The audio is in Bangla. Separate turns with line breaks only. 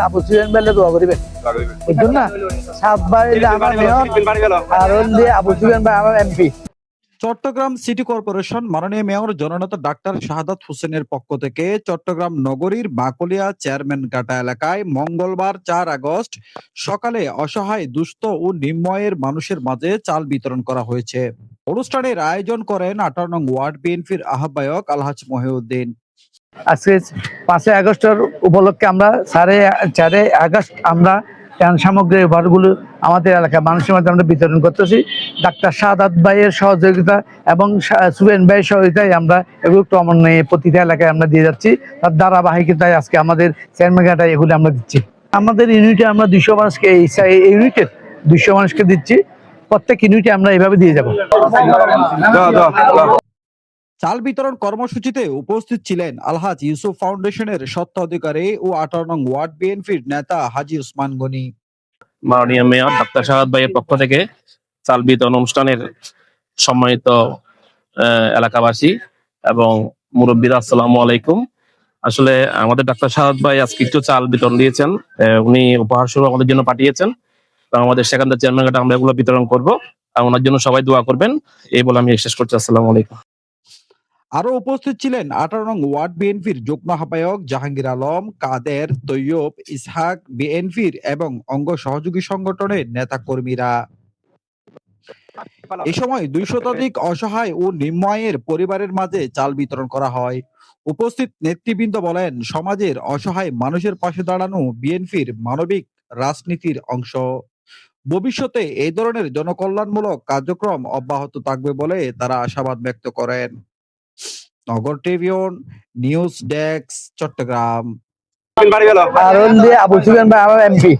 আবু সুফিয়ান ভাইলে দোয়া করিবেন বুঝছেন না। সাত ভাই আমার মেয়র আর আবু সুফিয়ান ভাই আমার এমপি।
চট্টগ্রাম সিটি কর্পোরেশন মাননীয় মেয়র জননেতা ডাক্তার শাহাদাত হোসেনের পক্ষ থেকে চট্টগ্রাম নগরীর বাকলিয়া চেয়ারম্যান কাটা এলাকায় মঙ্গলবার 4 আগস্ট সকালে অসহায় দুস্থ ও নিম্নয়ের মানুষের মাঝে চাল বিতরণ করা হয়েছে। অনুষ্ঠানের আয়োজন করেন 18 নং ওয়ার্ড বিএনপির আহ্বায়ক আলহাজ মহিউদ্দিন।
আজকে 5 আগস্টের উপলক্ষে আমরা 4 আগস্ট আমরা সামগ্রী উপহারগুলো আমাদের এলাকার মানুষের মধ্যে আমরা বিতরণ করতেছি। ডাক্তার শাহাদাত ভাইয়ের সহযোগিতা এবং সুফিয়ান ভাইয়ের সহযোগিতায় আমরা এগুলো ক্রমান্বয়ে প্রতিটা এলাকায় আমরা দিয়ে যাচ্ছি। তার ধারাবাহিকতায় আজকে আমাদের চেয়ারম্যানঘাটায় এগুলো আমরা দিচ্ছি। আমাদের ইউনিটে আমরা 200 মানুষকে ইউনিটের 200 মানুষকে দিচ্ছি। প্রত্যেক ইউনিটে আমরা এইভাবে দিয়ে যাব।
চাল বিতরণ কর্মসূচিতে উপস্থিত ছিলেন আলহাজ ইউসুফ ফাউন্ডেশনের স্বত্বাধিকারী ও 18 নং ওয়ার্ড বিএনপির নেতা হাজী উসমান গনি।
মাননীয় মেয়র ডাক্তার শাহাদাত ভাইয়ের পক্ষ থেকে চাল বিতরণ অনুষ্ঠানের সম্মানিত এলাকাবাসী এবং মুরব্বীরা, আসসালামু আলাইকুম। আসলে আমাদের ডাক্তার শাহাদাত ভাই আজকে একটু চাল বিতরণ দিয়েছেন, উনি উপহার স্বরূপ আমাদের জন্য পাঠিয়েছেন। আমাদের সেখান চেয়ারম্যান ঘাটে আমরা এগুলো বিতরণ করবো, আর ওনার জন্য সবাই দোয়া করবেন, এই বলে আমি শেষ করছি। আসসালামু আলাইকুম।
আরো উপস্থিত ছিলেন 18 নং ওয়ার্ড বিএনপির যুগ্ম আহ্বায়ক জাহাঙ্গীর আলম, কাদের, তৈয়ব, ইসহাক, বিএনপির এবং অঙ্গ সহযোগী সংগঠনের নেতা কর্মীরা। এ সময় 200 শতাধিক অসহায় ও নিম্ন আয়ের পরিবারের মাঝে চাল বিতরণ করা হয়। উপস্থিত নেতৃবৃন্দ বলেন, সমাজের অসহায় মানুষের পাশে দাঁড়ানো বিএনপির মানবিক রাজনীতির অংশ। ভবিষ্যতে এই ধরনের জনকল্যাণমূলক কার্যক্রম অব্যাহত থাকবে বলে তারা আশাবাদ ব্যক্ত করেন। নগর ট্রিবিউন নিউজ ডেস্ক, চট্টগ্রাম।
আর আবু সুফিয়ান ভাই আমার এমপি।